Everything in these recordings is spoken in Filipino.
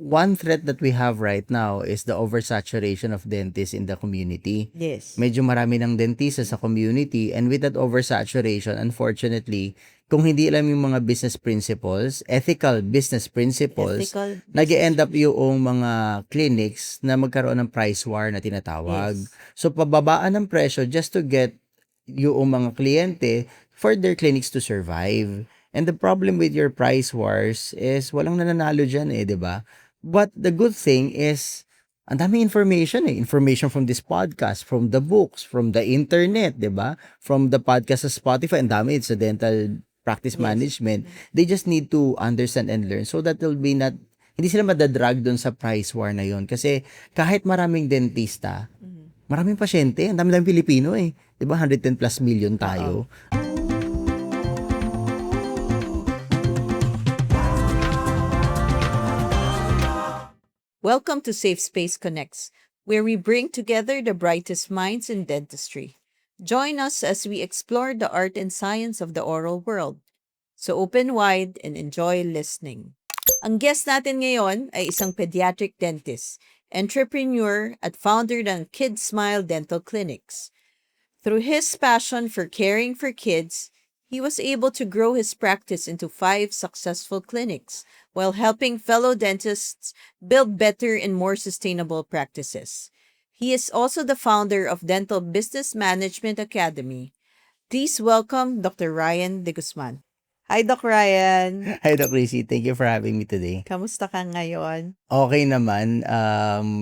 one threat that we have right now is the oversaturation of dentists in the community. Yes. Medyo marami ng dentista sa community, and with that oversaturation, unfortunately, kung hindi alam yung mga business principles, ethical business principles, Ethical nag-end up business. yung mga clinics na magkaroon ng price war na tinatawag. Yes. So, pababaan ng presyo just to get yung mga kliyente for their clinics to survive. And the problem with your price wars is walang nananalo dyan di ba? But the good thing is, ang dami information Information from this podcast, from the books, from the internet, di ba? From the podcast sa Spotify, ang dami, it's a dental practice Yes. management. They just need to understand and learn so that they'll be not, hindi sila madadrag dun sa price war na yon. Kasi kahit maraming dentista, maraming pasyente, ang dami-dami Pilipino di ba? 110 plus million tayo. Welcome to Safe Space Connects, where we bring together the brightest minds in dentistry. Join us as we explore the art and science of the oral world. So open wide and enjoy listening. Ang guest natin ngayon ay isang pediatric dentist, entrepreneur at founder ng Kids Smile Dental Clinics. Through his passion for caring for kids, he was able to grow his practice into 5 successful clinics while helping fellow dentists build better and more sustainable practices. He is also the founder of Dental Business Management Academy. Please welcome Dr. Ryan De Guzman. Hi, Doc Ryan. Hi, Doc Rizzy. Thank you for having me today. Kamusta ka ngayon? Okay naman.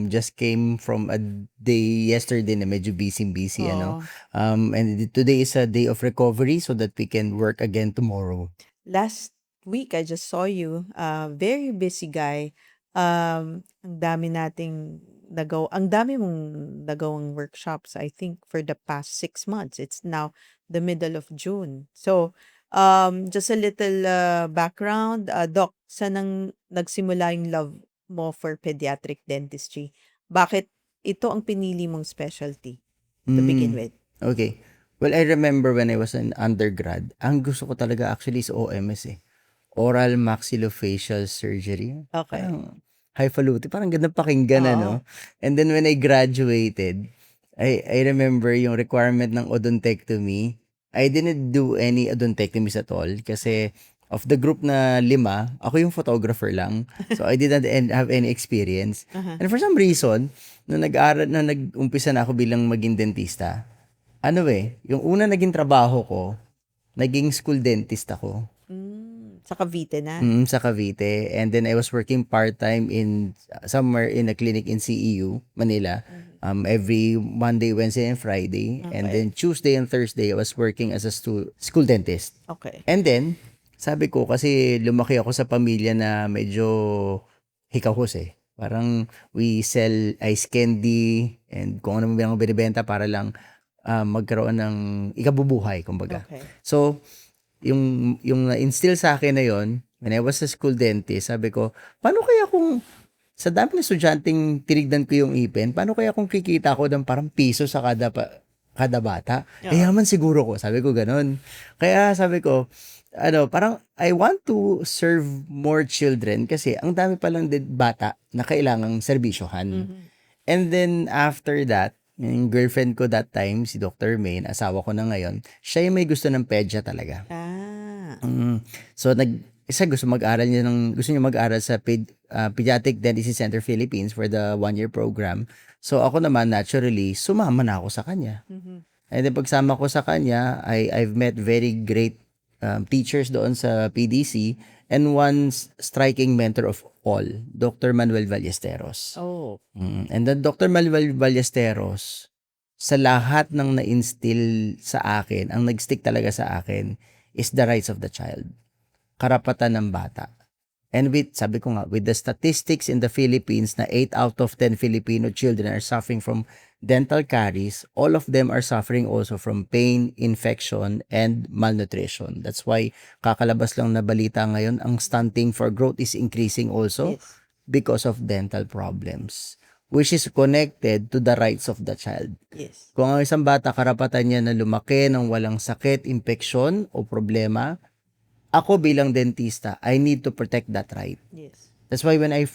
Just came from a day yesterday na medyo busy, Oh. And today is a day of recovery so that we can work again tomorrow. Last week, I just saw you. Very busy guy. Ang dami ang dami mong nagawang workshops, I think, for the past 6 months. It's now the middle of June. So, just a little background. Doc, saan nagsimula yung love mo for pediatric dentistry? Bakit ito ang pinili mong specialty to begin with? Okay. Well, I remember when I was an undergrad, ang gusto ko talaga actually is OMS Oral Maxillofacial Surgery. Okay. Parang highfalutin. Parang ganda pakinggan, Oo. And then when I graduated, I remember yung requirement ng odontectomy. I didn't do any odontectomies at all kasi of the group na 5, ako yung photographer lang. So I didn't have any experience. And for some reason, nung nag-umpisa na ako bilang maging dentista, yung una naging trabaho ko, naging school dentist ako. Sa Cavite na? Sa Cavite. And then I was working part-time in somewhere in a clinic in CEU, Manila. Every Monday, Wednesday, and Friday. And then Tuesday and Thursday, I was working as a school dentist. Okay. And then, sabi ko, kasi lumaki ako sa pamilya na medyo hikahos Parang we sell ice candy and kung ano ang binibenta para lang magkaroon ng ikabubuhay, kumbaga. Okay. So, yung na-instill sa akin na yon when I was a school dentist, sabi ko, paano kaya kung sa dami ng estudyanteng tinignan ko yung ipin, paano kaya kung kikita ko ng parang piso sa kada bata? Yaman siguro ko. Sabi ko ganun. Kaya sabi ko, parang I want to serve more children kasi ang dami palang bata na kailangang serbisyohan. And then after that, yung girlfriend ko that time, si Dr. May, asawa ko na ngayon, siya yung may gusto ng pedya talaga. So, gusto niya mag-aral sa Pediatric Dentistry Center Philippines for the 1-year program. So, ako naman, naturally, sumama na ako sa kanya. And then, pagsama ko sa kanya, I've met very great teachers doon sa PDC and one striking mentor of all, Dr. Manuel Ballesteros. Oh. And then Dr. Manuel Ballesteros, sa lahat ng na-instill sa akin, ang nag-stick talaga sa akin is the rights of the child. Karapatan ng bata. And sabi ko nga, with the statistics in the Philippines na 8 out of 10 Filipino children are suffering from dental caries, all of them are suffering also from pain, infection, and malnutrition. That's why kakalabas lang na balita ngayon, ang stunting for growth is increasing also because of dental problems, which is connected to the rights of the child. Yes. Kung ang isang bata karapatan niya na lumaki ng walang sakit, impeksyon o problema, ako bilang dentista, I need to protect that right. Yes. That's why when I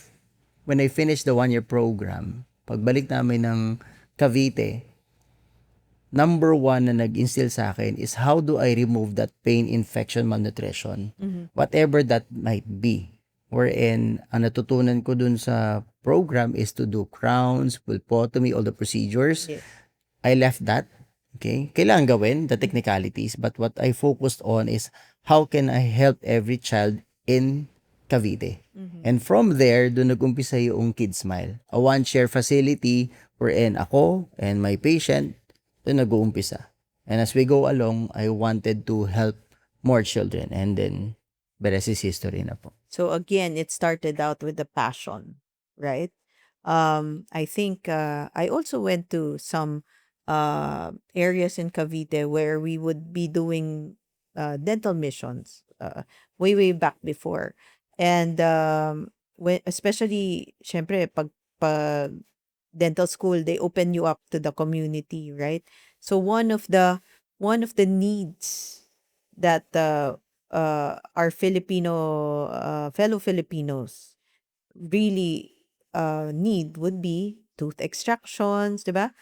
when I finished the 1-year program, pagbalik namin ng Cavite, number one na nag-instill sa akin is how do I remove that pain, infection, malnutrition, whatever that might be. Wherein, ang natutunan ko dun sa program is to do crowns, pulpotomy, all the procedures. Yes. I left that. Okay? Kailangan gawin, the technicalities. But what I focused on is how can I help every child in Cavite. And from there, doon nag-umpisa yung Kids Smile. A one-share facility wherein ako and my patient, doon nag-uumpisa. And as we go along, I wanted to help more children. And then, the rest is history na po. So again, it started out with the passion, right? I think I also went to some areas in Cavite where we would be doing dental missions way back before. And when, especially, syempre, pag dental school, they open you up to the community, right? So one of the needs that our Filipino fellow Filipinos really need would be tooth extractions, 'di ba?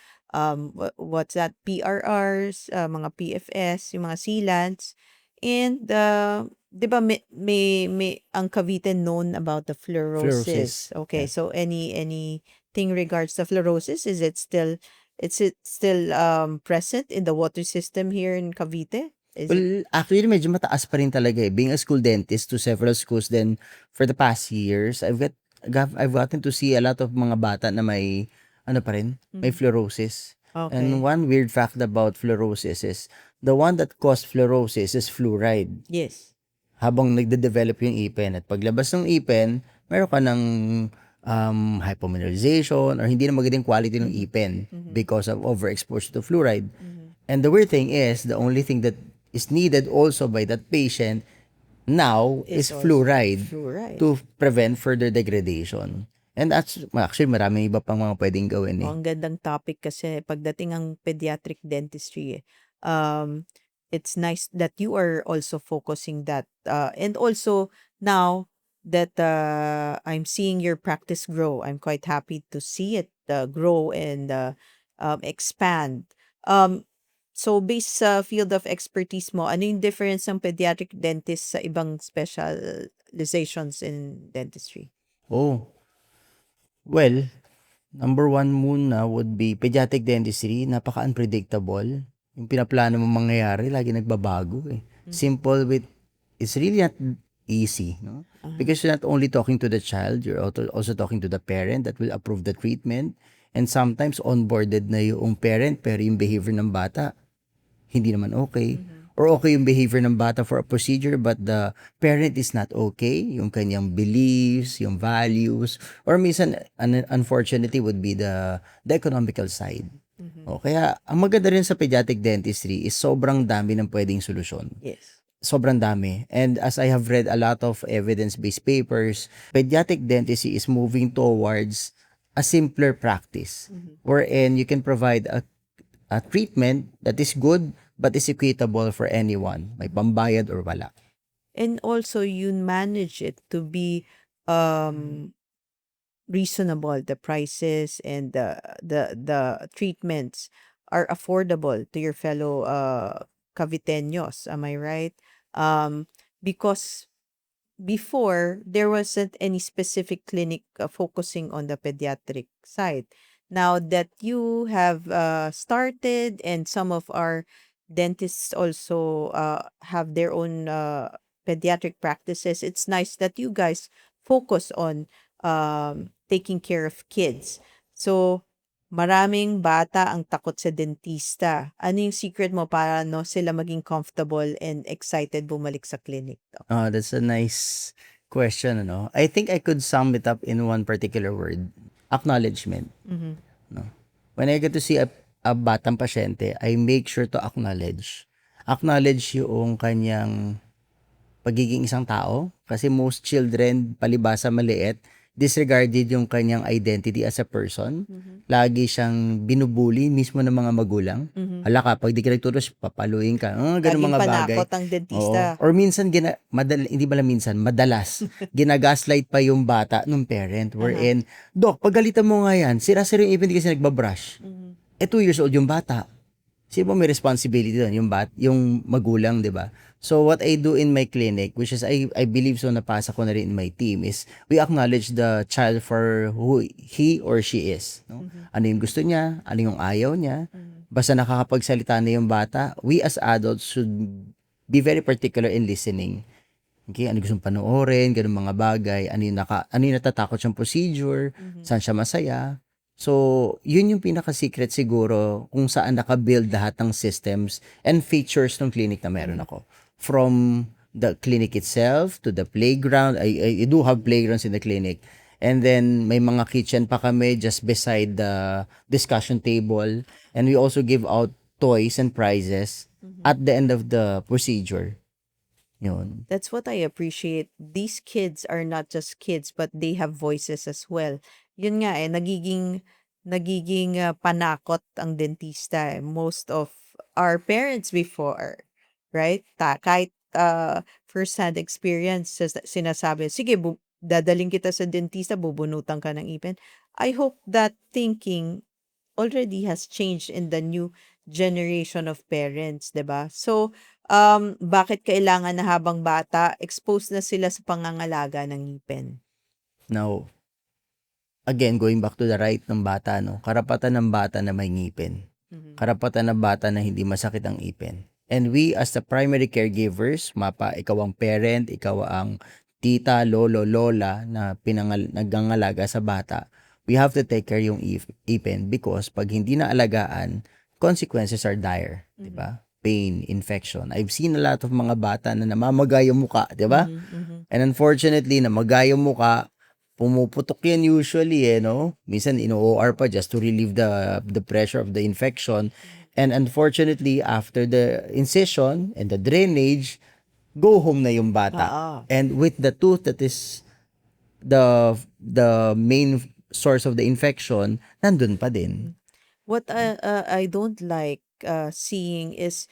What's that? PRRs, mga PFS, yung mga sealants, and 'di ba may ang Cavite known about the fluorosis. Fluorosis, Okay, yeah. so anything regards to fluorosis, is it still present in the water system here in Cavite? Is it? Well, actually, medyo mataas pa rin talaga eh. Being a school dentist to several schools, then for the past years, I've gotten to see a lot of mga bata na may, ano pa rin, may fluorosis. Okay. And one weird fact about fluorosis is, the one that caused fluorosis is fluoride. Yes. Habang nagde-develop yung ipin. At paglabas ng ipin, meron ka ng hypomineralization or hindi na magandang quality ng ipin because of overexposure to fluoride. And the weird thing is, the only thing that is needed also by that patient now is also fluoride fluoride. to prevent further degradation. And that's, actually, maraming iba pang mga pwedeng gawin eh. Ang gandang topic kasi pagdating ang pediatric dentistry, it's nice that you are also focusing that. And also, now that I'm seeing your practice grow, I'm quite happy to see it grow and expand. So, based sa field of expertise mo, ano yung difference ng pediatric dentist sa ibang specializations in dentistry? Oh, well, number one muna would be pediatric dentistry, napaka-unpredictable. Yung pinaplano mo mangyayari, lagi nagbabago eh. Simple with, it's really not easy, no? Because you're not only talking to the child, you're also talking to the parent that will approve the treatment. And sometimes onboarded na yung parent, pero yung behavior ng bata, hindi naman okay. Or okay yung behavior ng bata for a procedure, but the parent is not okay. Yung kanyang beliefs, yung values, or minsan, unfortunately, would be the economical side. O, kaya, ang maganda rin sa pediatric dentistry is sobrang dami ng pwedeng solusyon. Yes. Sobrang dami. And as I have read a lot of evidence-based papers, pediatric dentistry is moving towards a simpler practice wherein you can provide a treatment that is good but is equitable for anyone. May pambayad or wala. And also, you manage it to be reasonable. The prices and the treatments are affordable to your fellow Caviteños. Am I right? Because before, there wasn't any specific clinic focusing on the pediatric side. Now that you have started, and some of our dentists also have their own pediatric practices, it's nice that you guys focus on taking care of kids. So, maraming bata ang takot sa dentista. Ano yung secret mo para sila maging comfortable and excited bumalik sa clinic? That's a nice question, ano? I think I could sum it up in one particular word. Acknowledgement. No? When I get to see a batang pasyente, I make sure to acknowledge. Acknowledge yung kanyang pagiging isang tao. Kasi most children, palibasa maliit, disregarded yung kanyang identity as a person. Mhm. Lagi siyang binubuli mismo ng mga magulang. Mhm. Hala ka, pag di ka nagtuturo, papaluin ka. Ganun Laging mga bagay. panakot ang Oo. dentista. Or minsan, hindi pala minsan, madalas, ginagaslight pa yung bata nung parent. Wherein, Dok, pagalitan mo nga yan, sira-sira yung ipin, di kasi nagbabrush. Mhm. 2 years old yung bata. Sino ba may responsibility doon? Yung magulang, di ba? So, what I do in my clinic, which is I believe so napasa ko na rin in my team, is we acknowledge the child for who he or she is. No? Mhm. Ano yung gusto niya, ano yung ayaw niya. Mhm. Basta nakakapagsalita na yung bata, we as adults should be very particular in listening. Okay, ano gustong panoorin, ganun mga bagay, ano yung natatakot siyang procedure, Mhm. saan siya masaya. So, yun yung pinaka-secret siguro kung saan naka-build lahat ng systems and features ng clinic na meron ako. From the clinic itself to the playground, I do have playgrounds in the clinic. And then, may mga kitchen pa kami just beside the discussion table. And we also give out toys and prizes Mhm. at the end of the procedure. Yun. That's what I appreciate. These kids are not just kids, but they have voices as well. Yun nga nagiging panakot ang dentista. Most of our parents before, right? Kahit first-hand experience, sinasabi, sige, dadaling kita sa dentista, bubunutan ka ng ipin. I hope that thinking already has changed in the new generation of parents, 'di ba? So, bakit kailangan na habang bata, exposed na sila sa pangangalaga ng ngipin? Now, again, going back to the right ng bata, no? Karapatan ng bata na may ngipin. Mhm. Karapatan ng bata na hindi masakit ang ipin. And we as the primary caregivers, ikaw ang parent, ikaw ang tita, lolo, lola na nagangalaga sa bata, we have to take care yung ipin because pag hindi na alagaan, consequences are dire, di ba? Pain, infection. I've seen a lot of mga bata na namamagay yung muka, di ba? Mhm, mhm. And unfortunately, namagay yung muka, pumuputok yan usually no? Minsan ino-OR pa just to relieve the pressure of the infection. And unfortunately, after the incision and the drainage, go home na yung bata. Oo. And with the tooth that is the main source of the infection, nandun pa din. What I don't like seeing is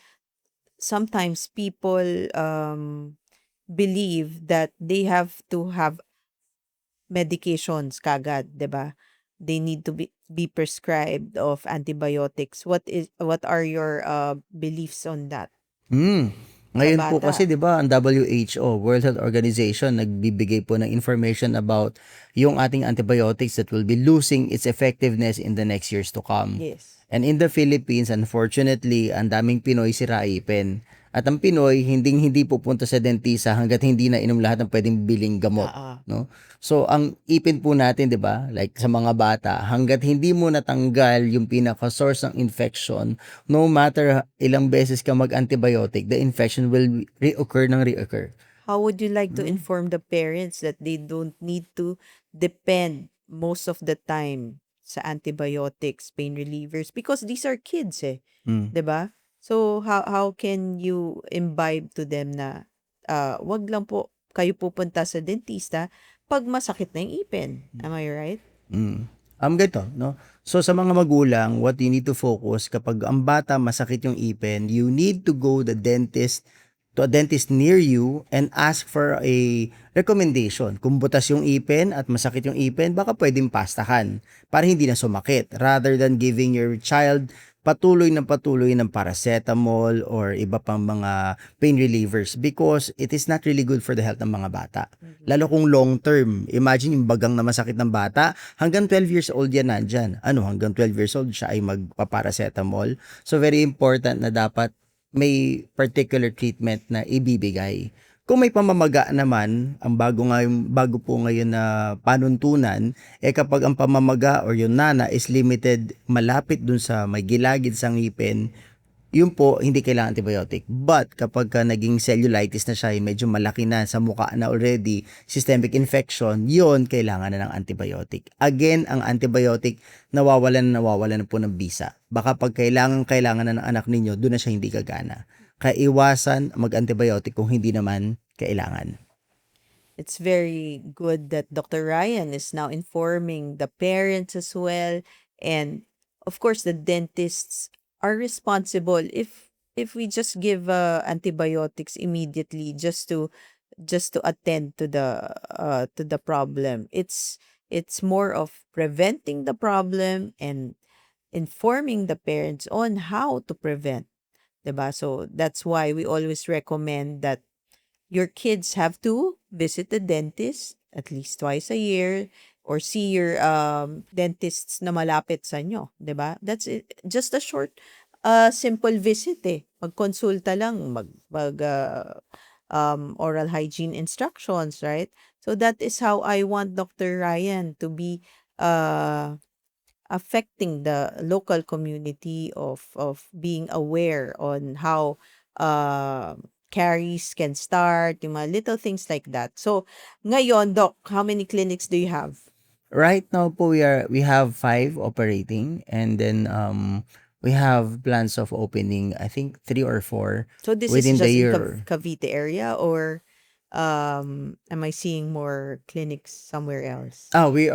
sometimes people believe that they have to have medications kagad, 'di ba? They need to be prescribed of antibiotics. What are your beliefs on that sa Ngayon po bata? kasi 'di ba ang WHO, World Health Organization nagbibigay po ng information about yung ating antibiotics that will be losing its effectiveness in the next years to come. Yes. And in the Philippines, unfortunately, ang daming Pinoy siraipin. At ang Pinoy, hindi pupunta sa dentista hangga't hindi na inom lahat ng pwedeng biling gamot. Oo. No? So, ang ipin po natin, di ba, like sa mga bata, hangga't hindi mo natanggal yung pinaka-source ng infection, no matter ilang beses ka mag-antibiotic, the infection will reoccur ng reoccur. How would you like to inform the parents that they don't need to depend most of the time sa antibiotics, pain relievers because these are kids 'di ba? So how can you imbibe to them na wag lang po kayo pupunta sa dentista pag masakit na yung ipin. Am I right? Ganito, no? So, sa mga magulang, what you need to focus, kapag ang bata masakit yung ipin, you need to go to a dentist near you and ask for a recommendation. Kung butas yung ipin at masakit yung ipin, baka pwedeng pastahan para hindi na sumakit. Rather than giving your child patuloy ng paracetamol or iba pang mga pain relievers because it is not really good for the health ng mga bata. Lalo kung long term. Imagine yung bagang na masakit ng bata, hanggang 12 years old yan nandyan. Hanggang 12 years old siya ay magpaparacetamol. So very important na dapat may particular treatment na ibibigay. Kung may pamamaga naman, ang bago po ngayon na panuntunan, kapag ang pamamaga or yung nana is limited malapit dun sa may gilagid sa ngipin, yun po, hindi kailangan antibiotic. But kapag naging cellulitis na siya, medyo malaki na sa mukha na already, systemic infection, yun, kailangan na ng antibiotic. Again, ang antibiotic, nawawalan na po ng bisa. Baka pag kailangan na ng anak ninyo, doon na siya hindi gagana. Kaya iwasan mag-antibiotic kung hindi naman kailangan. it's very good that Dr. Ryan is now informing the parents as well. And of course, the dentists are responsible if we just give antibiotics immediately just to attend to the problem. It's more of preventing the problem and informing the parents on how to prevent, 'di ba? So that's why we always recommend that your kids have to visit the dentist at least twice a year or see your dentists na malapit sa inyo, 'di ba? That's it. Just a short simple visit eh. Magkonsulta lang, oral hygiene instructions, right? So that is how I want Dr. Ryan to be uh affecting the local community of being aware on how caries can start, yung mga little things like that. So, ngayon, Doc, how many clinics do you have? Right now po we have 5 operating, and then we have plans of opening I think 3 or 4 So, this is within the just in year. Cavite area or am I seeing more clinics somewhere else? We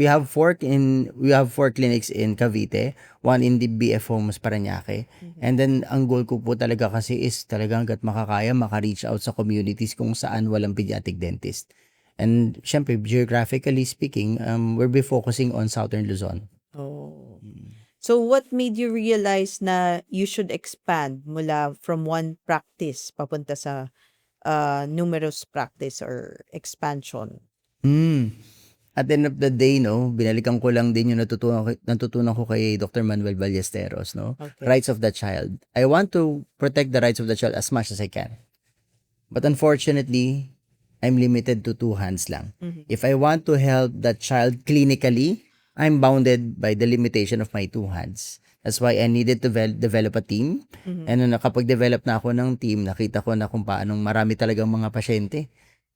have 4 clinics in Cavite, 1 in the BF Homes Parañaque. Mhm. And then ang goal ko po talaga kasi is talagang hangga't makakaya maka-reach out sa communities kung saan walang pediatric dentist. And syempre geographically speaking, we'll be focusing on Southern Luzon. Oh. So, what made you realize na you should expand mula from one practice papunta sa numerous practice or expansion? Hmm. At the end of the day, no, binalikan ko lang din yung natutunan ko kay Dr. Manuel Ballesteros, no? Okay. Rights of the child. I want to protect the rights of the child as much as I can. But unfortunately, I'm limited to 2 hands lang. Mhm. If I want to help that child clinically, I'm bounded by the limitation of my 2 hands. That's why I needed to develop a team. Mhm. And nung nakapag-develop na ako ng team, nakita ko na kung paano marami talagang mga pasyente.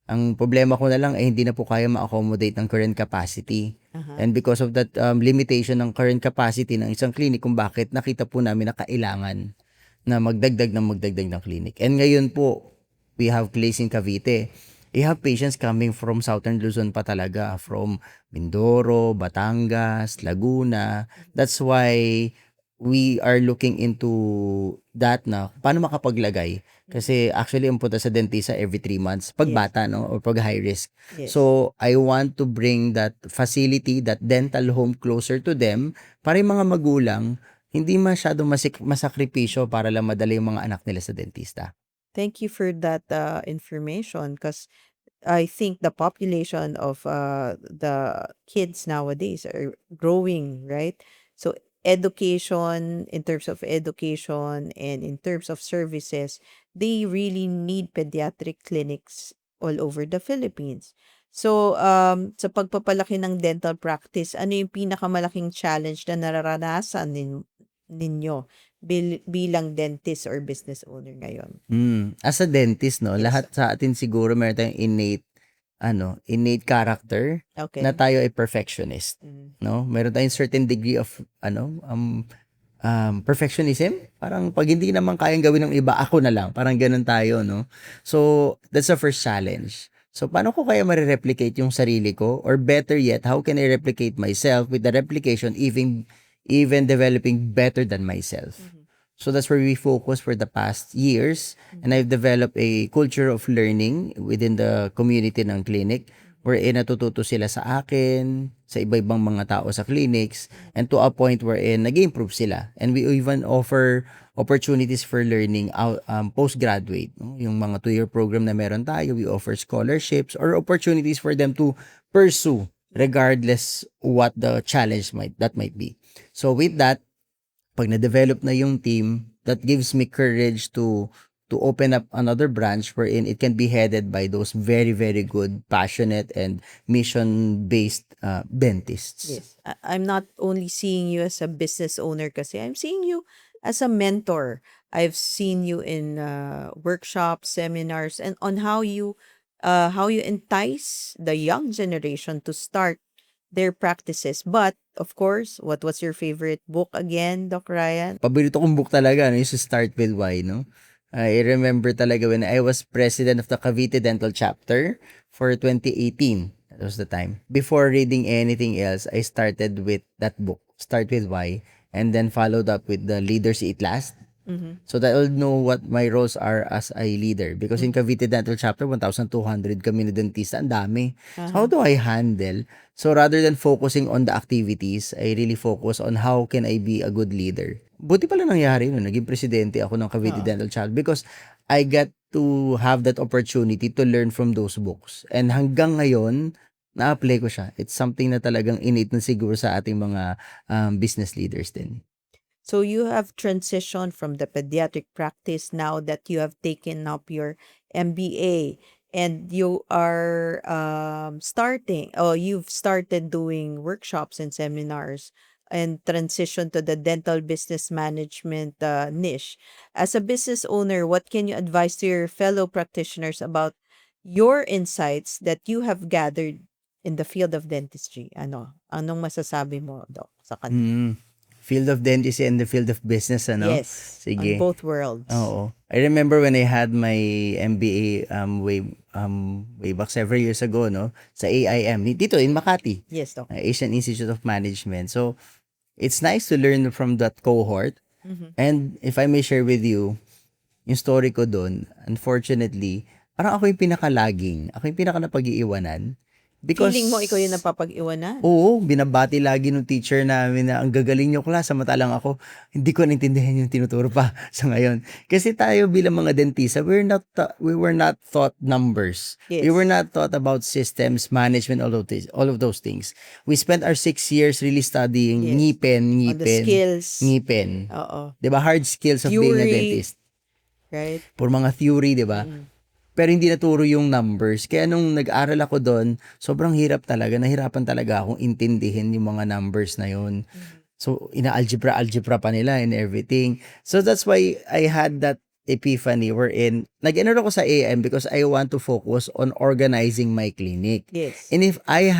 Ang problema ko na lang ay hindi na po kaya ma-accommodate ng current capacity. Aha. And because of that limitation ng current capacity ng isang clinic, kung bakit nakita po namin na kailangan na magdagdag ng clinic. And ngayon po, we have place in Cavite. We have patients coming from Southern Luzon pa talaga, from Mindoro, Batangas, Laguna. That's why we are looking into that na paano makapaglagay. Kasi actually, ang punta sa dentista every 3 months, pag Yes. bata, no? Or pag high risk. Yes. So, I want to bring that facility, that dental home closer to them para yung mga magulang hindi masyadong masakripisyo para lang madala yung mga anak nila sa dentista. Thank you for that information because I think the population of the kids nowadays are growing, right? So education, in terms of education and in terms of services, they really need pediatric clinics all over the Philippines. So, sa pagpapalaki ng dental practice, ano yung pinakamalaking challenge na nararanasan ninyo bilang dentist or business owner ngayon? As a dentist, no, Yes. lahat sa atin siguro meron tayong innate character Okay. na tayo ay perfectionist, Mm. no? Meron tayong certain degree of perfectionism. Parang pag hindi naman kayang gawin ng iba, ako na lang. Parang ganun tayo, no? So, that's the first challenge. So, paano ko kaya ma-replicate yung sarili ko? Or better yet, how can I replicate myself with the replication even developing better than myself? Mhm. So that's where we focus for the past years, and I've developed a culture of learning within the community ng clinic wherein natututo sila sa akin, sa iba-ibang mga tao sa clinics, and to a point wherein nag-improve sila. And we even offer opportunities for learning postgraduate. No? Yung mga 2-year program na meron tayo, we offer scholarships or opportunities for them to pursue regardless what the challenge might be. So with that, pag na-develop na yung team, that gives me courage to open up another branch wherein it can be headed by those very, very good, passionate, and mission-based dentists. Yes. I'm not only seeing you as a business owner kasi I'm seeing you as a mentor. I've seen you in workshops, seminars, and on how you entice the young generation to start their practices. But of course, what was your favorite book again, Doc Ryan? Paborito kong book talaga, no, yung Start With Why, no? I remember talaga when I was president of the Cavite Dental Chapter for 2018. That was the time. Before reading anything else, I started with that book, Start With Why, and then followed up with the Leaders Eat Last. So that I'll know what my roles are as a leader. Because in Cavite Dental Chapter, 1,200 kami na dentista. Ang dami. So how do I handle? So rather than focusing on the activities, I really focus on how can I be a good leader. Buti pala nangyari no, naging presidente ako ng Cavite Dental Chapter because I got to have that opportunity to learn from those books. And hanggang ngayon, na-apply ko siya. It's something na talagang innate na siguro sa ating mga business leaders din. So you have transitioned from the pediatric practice now that you have taken up your MBA and you are you've started doing workshops and seminars and transition to the dental business management niche. As a business owner, what can you advise to your fellow practitioners about your insights that you have gathered in the field of dentistry? Anong masasabi mo, Doc, sa kanila? Field of dentistry and the field of business, ano? Yes, Sige. on both worlds. Oo. I remember when I had my MBA way back several years ago, no? Sa AIM, dito in Makati. Yes, Doc. Asian Institute of Management. So, it's nice to learn from that cohort. And if I may share with you, yung story ko doon, unfortunately, parang ako yung pinakalaging, ako yung pinaka-napag-iiwanan. Because, Feeling mo ikaw yung napapag-iwanan? oo, binabati lagi ng teacher namin na ang gagaling nyo class, samantalang ako, hindi ko naintindihan yung tinuturo pa sa ngayon. Kasi tayo bilang mga dentista, we were not taught numbers. Yes. We were not taught about systems, management, all of those things. We spent our 6 years really studying Yes. ngipin, On the skills. ngipin. Oo. Diba? Hard skills of being a Theory. dentist. Right? For mga theory, diba? Pero hindi naturo yung numbers. Kaya nung nag-aral ako doon, sobrang hirap talaga. Nahirapan talaga akong intindihin yung mga numbers na yun. So, ina-algebra pa nila and everything. So, that's why I had that epiphany wherein nag-enroll ako sa AM because I want to focus on organizing my clinic. Yes. And if I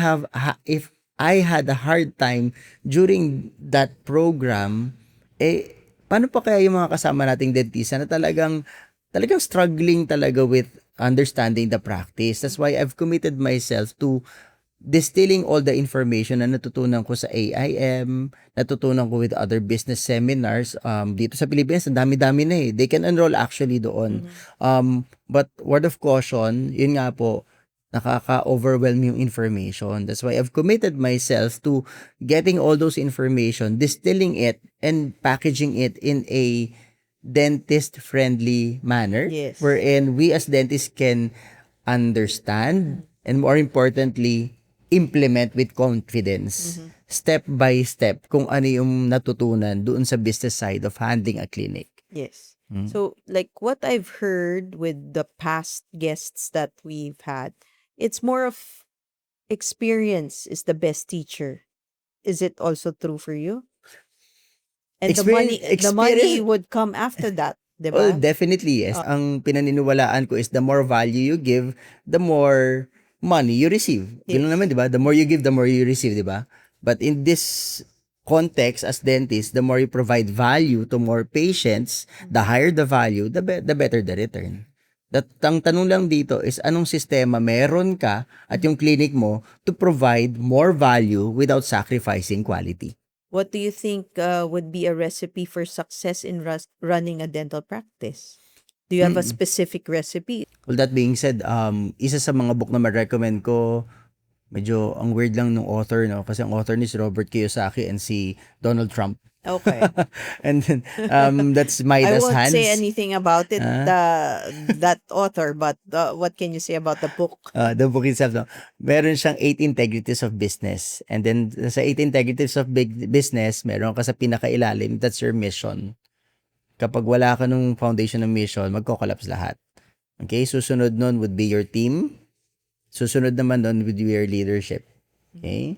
had a hard time during that program, paano pa kaya yung mga kasama nating dentista na talagang struggling talaga with understanding the practice. That's why I've committed myself to distilling all the information na natutunan ko sa AIM, natutunan ko with other business seminars dito sa Pilipinas. Ang dami-dami na eh. They can enroll actually doon. But word of caution, yun nga po, nakaka-overwhelm yung information. That's why I've committed myself to getting all those information, distilling it, and packaging it in a dentist-friendly manner. Yes. Wherein we as dentists can understand and more importantly, implement with confidence. Step by step kung ano yung natutunan doon sa business side of handling a clinic. Yes. So, like what I've heard with the past guests that we've had, it's more of experience is the best teacher. Is it also true for you? And the money Experience- would come after that, di Oh, ba? definitely, yes. Ang pinaniniwalaan ko is the more value you give, the more money you receive. Yun lang naman, di ba? The more you give, the more you receive, di ba? But in this context, as dentists, the more you provide value to more patients, the higher the value, the better the return. Ang tanong lang dito is anong sistema meron ka at yung clinic mo to provide more value without sacrificing quality. What do you think would be a recipe for success in running a dental practice? Do you have a specific recipe? Well, that being said, isa sa mga book na ma-recommend ko, medyo ang weird lang ng author, no? Kasi ang author ni si Robert Kiyosaki and si Donald Trump. Okay. And then, that's I Midas won't Hands. say anything about it, that author, but what can you say about the book? The book itself, no? Meron siyang 8 integrities of business. And then, sa 8 integrities of business, meron ka sa pinakailalim, that's your mission. Kapag wala ka nung foundation ng mission, magko-collapse lahat. Okay? Susunod nun would be your team. Susunod naman nun would be your leadership. Okay?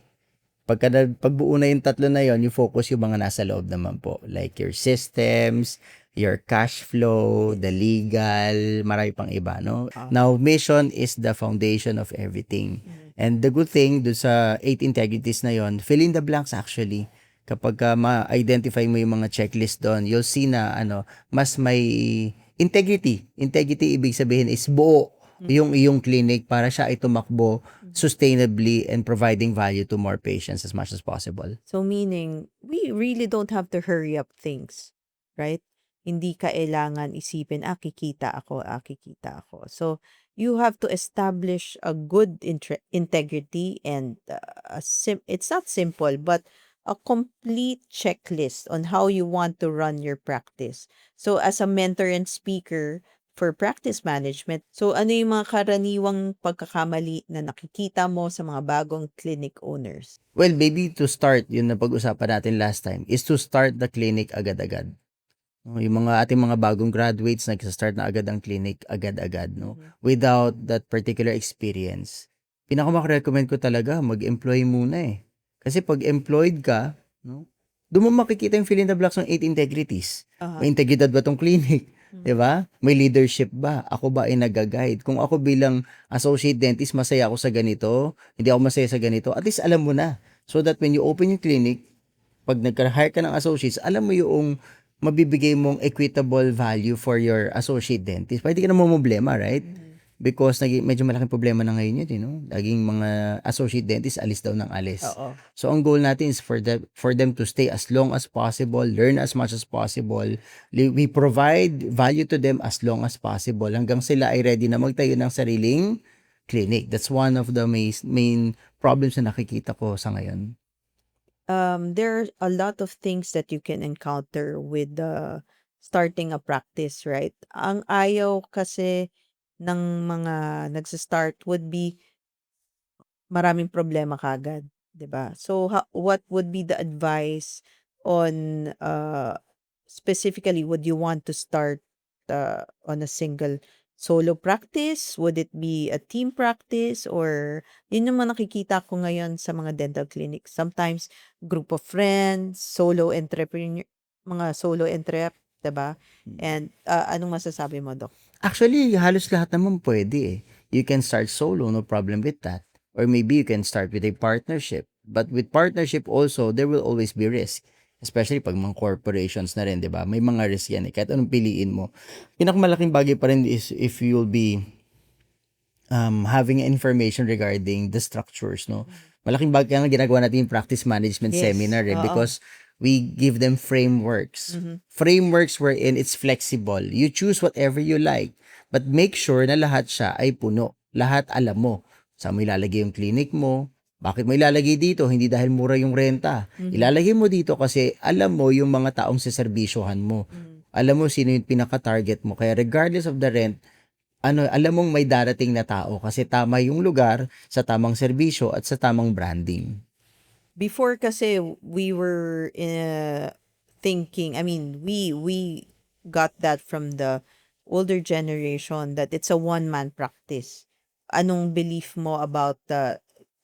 Pagbuo na yung tatlo na yon, you focus yung mga nasa loob naman po. Like your systems, your cash flow, the legal, marami pang iba, no? Now, mission is the foundation of everything. And the good thing, dun sa 8 integrities na yon, fill in the blanks actually. Kapag ma-identify mo yung mga checklist doon, you'll see na mas may integrity. Integrity ibig sabihin is buo. yung iyong clinic para siya ay tumakbo sustainably and providing value to more patients as much as possible. So meaning, we really don't have to hurry up things, right? Hindi kailangan isipin, kikita ako, kikita ako. So you have to establish a good integrity and it's not simple, but a complete checklist on how you want to run your practice. So as a mentor and speaker for practice management, so ano yung mga karaniwang pagkakamali na nakikita mo sa mga bagong clinic owners? Well, maybe to start, yun na pag-usapan natin last time, is to start the clinic agad-agad. Yung mga ating mga bagong graduates, nagsa-start na agad ang clinic agad-agad, no? Without that particular experience. Pinaka-recommend ko talaga, mag-employ muna eh. Kasi pag employed ka, no? Doon mo makikita yung fill in the blanks ng 8 integrities. May integridad ba tong clinic? 'Di ba? May leadership ba? Ako ba ay nag-guide? Kung ako bilang associate dentist, masaya ako sa ganito, hindi ako masaya sa ganito, at least alam mo na. So that when you open yung clinic, pag nagka-hire ka ng associates, alam mo yung mabibigay mong equitable value for your associate dentist. Pwede ka na problema, right? Because medyo malaking problema na ngayon yun, Laging mga associate dentist alis daw ng alis. Oo. So ang goal natin is for them to stay as long as possible, learn as much as possible. We provide value to them as long as possible hanggang sila ay ready na magtayo ng sariling clinic. That's one of the main problems na nakikita ko sa ngayon. There are a lot of things that you can encounter with starting a practice, right? Ang ayaw kasi ng mga nagsa-start would be maraming problema kagad, 'di ba? So what would be the advice on specifically, would you want to start on a single solo practice? Would it be a team practice? Or yun yung mga nakikita ko ngayon sa mga dental clinics. Sometimes group of friends, solo entrepreneur, mga solo entrep, 'di ba? And anong masasabi mo, Doc? Actually, halos lahat naman pwede eh. You can start solo, no problem with that. Or maybe you can start with a partnership. But with partnership also, there will always be risk. Especially pag mga corporations na rin, di ba? May mga risk yan eh. Kahit anong piliin mo. Pinakamalaking bagay pa rin is if you'll be having information regarding the structures, no? Malaking bagay ang ginagawa natin yung practice management Yes, seminar eh, oo. because we give them frameworks. Frameworks wherein it's flexible. You choose whatever you like, but make sure na lahat siya ay puno. Lahat alam mo. Saan mo ilalagay yung clinic mo? Bakit mo ilalagay dito? Hindi dahil mura yung renta. Ilalagay mo dito kasi alam mo yung mga taong seserbisyohan mo. Alam mo sino yung pinaka-target mo. Kaya regardless of the rent, alam mong may darating na tao kasi tama yung lugar sa tamang serbisyo at sa tamang branding. Before kasi we were thinking, I mean, we got that from the older generation that it's a one-man practice. Anong belief mo about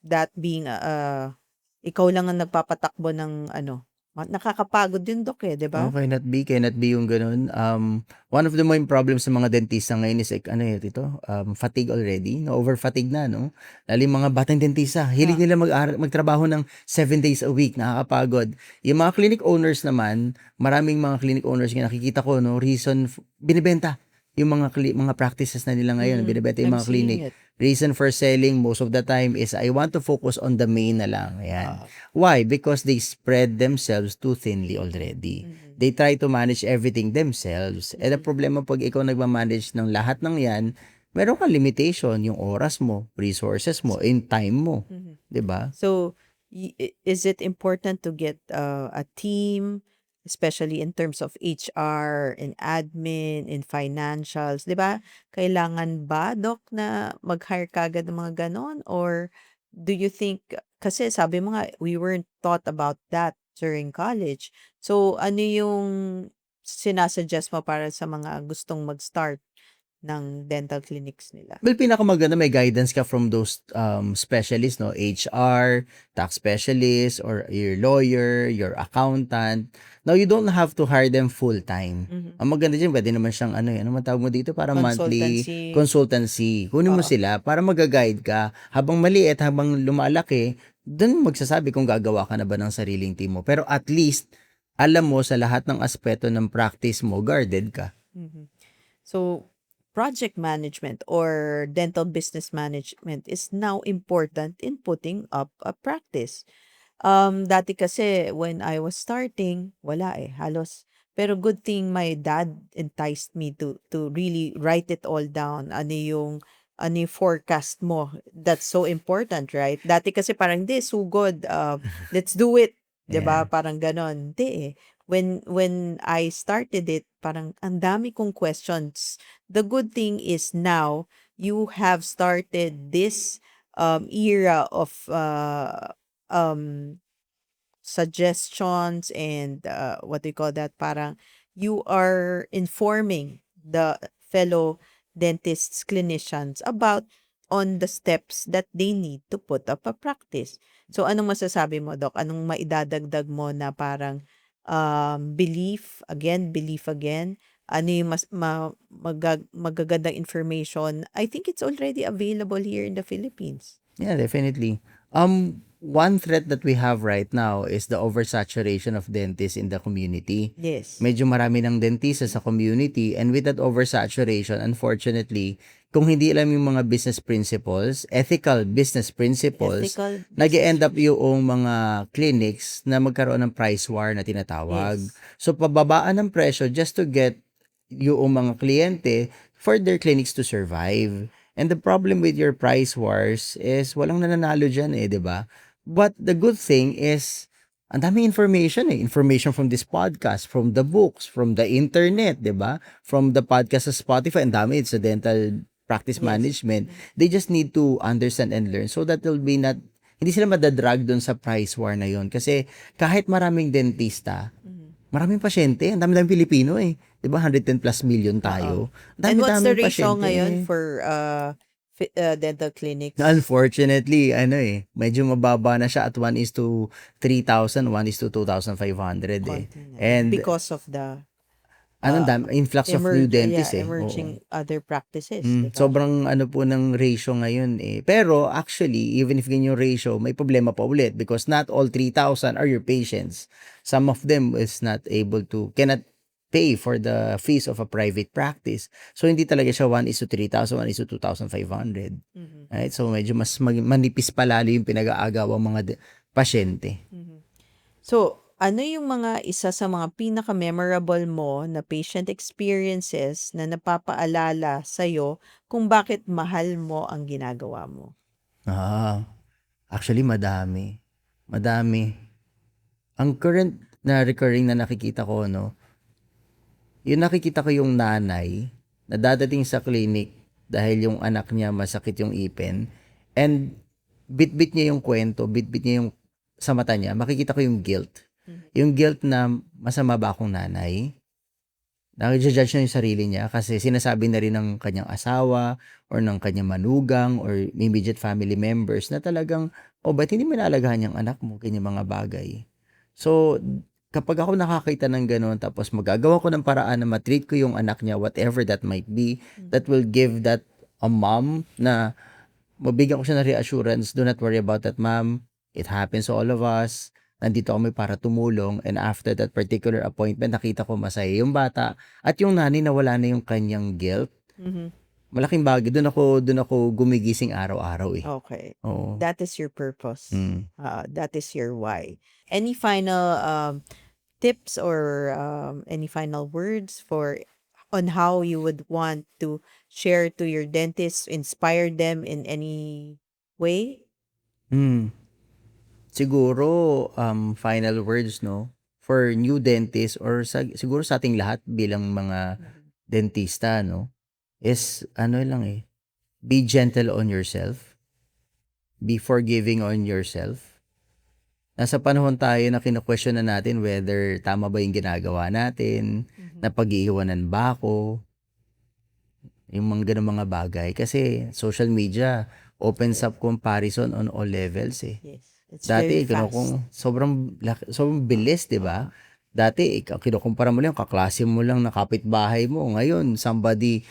that being ikaw lang ang nagpapatakbo ng nakakapagod din, Dok, eh, 'di ba? Cannot be yung ganun. One of the main problems sa mga dentista ngayon is fatigue already, no? Over-fatigue na, no? Lalo yung mga batang dentista, hilig nila magtrabaho ng 7 days a week, nakakapagod. Yung mga clinic owners naman, maraming mga clinic owners nga nakikita ko, no, binibenta yung mga practices na nila ngayon, binibenta yung I'm mga clinic. seeing it. Reason for selling most of the time is I want to focus on the main na lang. Ayan. Why? Because they spread themselves too thinly already. They try to manage everything themselves. And the problema pag ikaw nagmamanage ng lahat ng yan, meron kang limitation, yung oras mo, resources mo, and time mo. 'Di ba? So, is it important to get a team, especially in terms of HR, in admin, in financials, 'di ba? Kailangan ba, Doc, na mag-hire kagad ng mga ganon? Or do you think, kasi sabi mo nga, we weren't taught about that during college. So, ano yung sinasuggest mo para sa mga gustong mag-start ng dental clinics nila? Well, pinakamaganda may guidance ka from those specialists, no? HR, tax specialist, or your lawyer, your accountant. Now, you don't have to hire them full-time. Ang maganda dyan, pwede naman siyang, ano man tawag mo dito, para monthly Consultancy. consultancy. Kunin mo sila para mag-guide ka. Habang maliit, habang lumalaki, dun magsasabi kung gagawa ka na ba ng sariling team mo. Pero at least, alam mo sa lahat ng aspeto ng practice mo, guarded ka. So, project management or dental business management is now important in putting up a practice. Dati kasi when I was starting, wala eh, halos. Pero good thing my dad enticed me to really write it all down. Ano yung forecast mo? That's so important, right? Dati kasi parang, hindi, sugod. Let's do it. 'Di ba? Yeah. Parang ganon. Hindi eh. When I started it, parang ang dami kong questions. The good thing is now, you have started this era of um suggestions and what do you call that, parang you are informing the fellow dentists, clinicians about on the steps that they need to put up a practice. So anong masasabi mo, Doc? Anong maidadagdag mo na parang belief again, ano yung magagandang information? I think it's already available here in the Philippines. Yeah, definitely. One threat that we have right now is the oversaturation of dentists in the community. Yes. Medyo marami ng dentista sa community, and with that oversaturation, unfortunately, kung hindi alam yung mga business principles, ethical business principles, Ethical nag-end business. up yung mga clinics na magkaroon ng price war na tinatawag. Yes. So, pababaan ng presyo just to get yung mga kliyente for their clinics to survive. And the problem with your price wars is walang nananalo dyan eh, di ba? But the good thing is, ang dami information eh. Information from this podcast, from the books, from the internet, di ba? From the podcast sa Spotify, ang dami. It's a dental practice Yes. management. They just need to understand and learn so that they'll be not, hindi sila madadrag dun sa price war na yon. Kasi kahit maraming dentista, maraming pasyente. Ang dami-dami Pilipino eh. Di ba? 110 plus million tayo. And what's the Dami-daming ratio pasyente ngayon eh. for dental clinics? Unfortunately, medyo mababa na siya at 1:3,000, 1:2,500 eh. Konti na. And Because of the influx of new dentists eh. Oo. emerging other practices, di ba? Sobrang po ng ratio ngayon eh. Pero actually, even if ganyan yung ratio, may problema pa ulit because not all 3,000 are your patients. Some of them cannot pay for the fees of a private practice. So, hindi talaga siya 1:3,000, 1:2,500. Right? So, medyo mas manipis palalo yung pinag-aagawang mga pasyente. So, ano yung mga isa sa mga pinaka-memorable mo na patient experiences na napapaalala sa'yo kung bakit mahal mo ang ginagawa mo? Actually, madami. Madami. Ang current na recurring na nakikita ko, yung nakikita ko yung nanay na dadating sa clinic dahil yung anak niya masakit yung ipin, and bit-bit niya yung kwento, bit-bit niya yung sa mata niya, makikita ko yung guilt. Yung guilt na masama ba akong nanay? Nag-judge na yung sarili niya kasi sinasabi na rin ng kanyang asawa or ng kanyang manugang or immediate family members na talagang, ba't hindi mo naalagaan yung anak mo, kanyang mga bagay. So, kapag ako nakakita ng gano'n, tapos magagawa ko ng paraan na matreat ko yung anak niya, whatever that might be, that will give that a mom na mabigyan ko siya ng reassurance, do not worry about that, mom. It happens to all of us. Nandito kami para tumulong, and after that particular appointment, nakita ko masaya yung bata at yung nanay na wala na yung kanyang guilt. Malaking bagay. Doon ako gumigising araw-araw eh. Okay. Oo. That is your purpose. Mm. That is your why. Any final tips or any final words on how you would want to share to your dentists, inspire them in any way? Siguro, final words, for new dentists or siguro sa ating lahat bilang mga dentista, is be gentle on yourself. Be forgiving on yourself. Nasa panahon tayo na kinu-question na natin whether tama ba yung ginagawa natin, napag-iiwanan ba ako, yung mga ganung mga bagay. Kasi social media opens up comparison on all levels eh. Yes. It's Dati, very fast. sobrang bilis, di ba? Dati, kinukumpara mo lang, kaklase mo lang na kapitbahay mo. Ngayon, somebody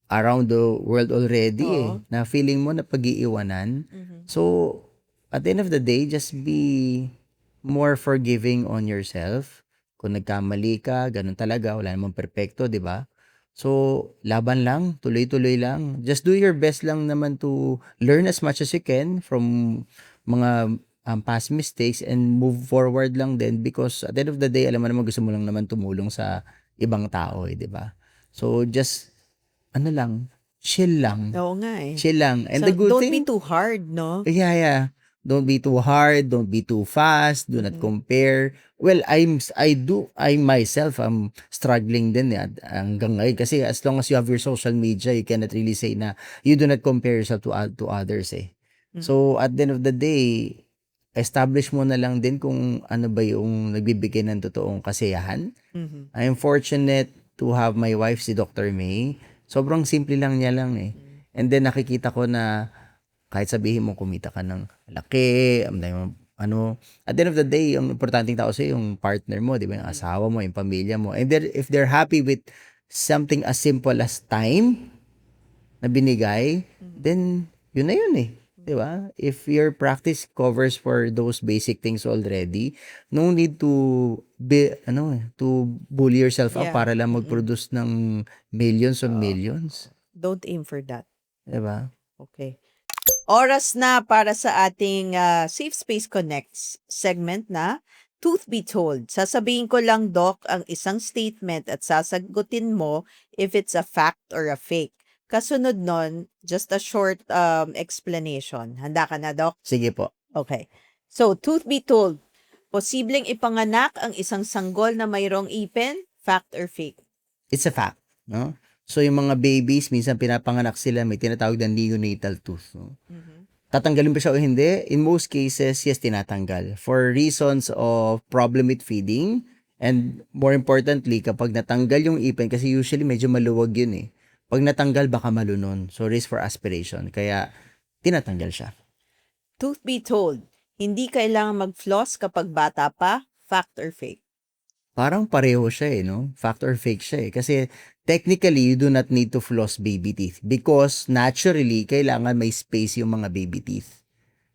around the world already na feeling mo na pag-iiwanan. So, at the end of the day, just be more forgiving on yourself. Kung nagkamali ka, ganun talaga, wala namang perpekto, di ba? So, laban lang, tuloy-tuloy lang. Just do your best lang naman to learn as much as you can from mga past mistakes and move forward lang din because at the end of the day, alam mo naman gusto mo lang naman tumulong sa ibang tao, di ba? So, just, ano lang, chill lang. Oo nga eh. Chill lang. And the So, good don't be thing, too hard, no? yeah. Don't be too hard, don't be too fast, do not compare. Well, I myself am struggling din hanggang ngayon kasi as long as you have your social media, you cannot really say na you do not compare yourself to others eh. So at the end of the day, establish mo na lang din kung ano ba yung nagbibigay ng totoong kasiyahan. Mhm. I am fortunate to have my wife, si Dr. May. Sobrang simple lang niya lang eh. And then nakikita ko na kahit sabihin mo kumita ka ng laki, ano, at the end of the day, yung importanteng tao sa'yo, yung partner mo, di ba? Yung asawa mo, yung pamilya mo. And then, if they're happy with something as simple as time na binigay, then, yun na yun eh. Di ba? If your practice covers for those basic things already, no need to to bully yourself up Yeah. para lang mag-produce ng millions on millions. Don't aim for that. Di ba? Okay. Oras na para sa ating Safe Space Connects segment na Truth Be Told. Sasabihin ko lang, Doc, ang isang statement at sasagutin mo if it's a fact or a fake. Kasunod nun, just a short explanation. Handa ka na, Doc? Sige po. Okay. So, truth be told, posibleng ipanganak ang isang sanggol na mayroong ipin, fact or fake? It's a fact, no? So, yung mga babies, minsan pinapanganak sila, may tinatawag na neonatal tooth, no? Tatanggalin ba siya o hindi? In most cases, yes, tinatanggal. For reasons of problem with feeding, and more importantly, kapag natanggal yung ipin, kasi usually medyo maluwag yun eh. Pag natanggal, baka malunon. So, risk for aspiration. Kaya, tinatanggal siya. Truth be told, hindi kailangan mag-floss kapag bata pa, fact or fake? Parang pareho siya eh, no? Fact or fake siya eh. Kasi technically, you do not need to floss baby teeth because naturally, kailangan may space yung mga baby teeth.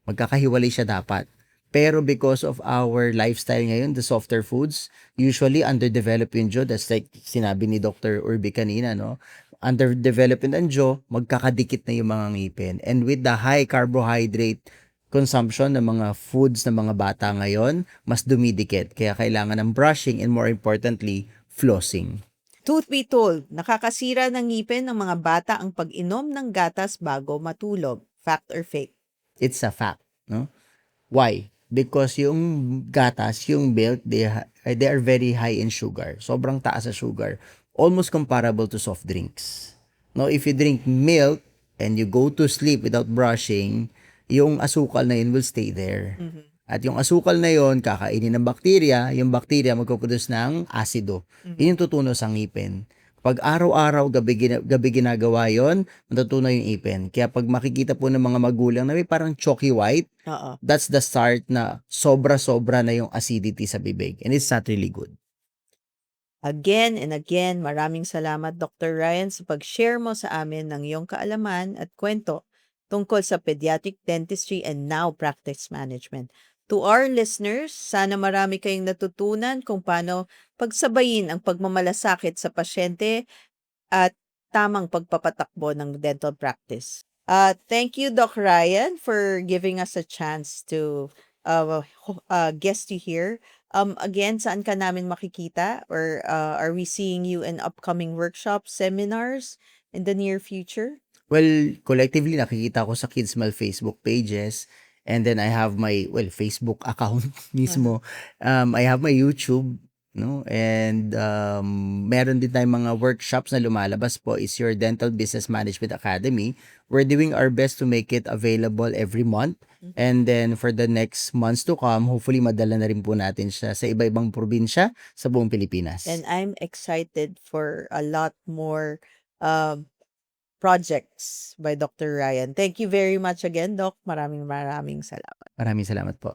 Magkakahiwalay siya dapat. Pero because of our lifestyle ngayon, the softer foods, usually underdeveloped yung jaw. That's like sinabi ni Dr. Urbi kanina, no? Underdeveloped ang jaw, magkakadikit na yung mga ngipin. And with the high carbohydrate consumption ng mga foods ng mga bata ngayon, mas dumidikit. Kaya kailangan ng brushing and more importantly, flossing. Truth be told, nakakasira ng ngipin ng mga bata ang pag-inom ng gatas bago matulog, fact or fake? It's a fact, no? Why? Because yung gatas, yung milk, they are very high in sugar. Sobrang taas sa sugar. Almost comparable to soft drinks. No, if you drink milk and you go to sleep without brushing, yung asukal na yun will stay there. At yung asukal na yun, kakainin ng bakterya, yung bakterya magpuproduce ng asido. Yun yung tutunaw sa ngipin. Pag araw-araw, gabi ginagawa yon, matutunaw yung ipin. Kaya pag makikita po ng mga magulang na may parang chalky white, Oo. that's the start na sobra-sobra na yung acidity sa bibig. And it's not really good. Again and again, maraming salamat Dr. Ryan sa pag-share mo sa amin ng iyong kaalaman at kwento tungkol sa pediatric dentistry and now practice management. To our listeners, sana marami kayong natutunan kung paano pagsabayin ang pagmamalasakit sa pasyente at tamang pagpapatakbo ng dental practice. Thank you, Doc Ryan, for giving us a chance to guest you here. Again, saan ka namin makikita? Or are we seeing you in upcoming workshops, seminars in the near future? Well, collectively, nakikita ko sa Kidsmal Facebook pages. And then I have my, Facebook account mismo. I have my YouTube, no? And meron din tayong mga workshops na lumalabas po is your Dental Business Management Academy. We're doing our best to make it available every month. And then for the next months to come, hopefully madala na rin po natin siya sa iba-ibang probinsya sa buong Pilipinas. And I'm excited for a lot more projects by Dr. Ryan. Thank you very much again, Doc. Maraming salamat. Maraming salamat po.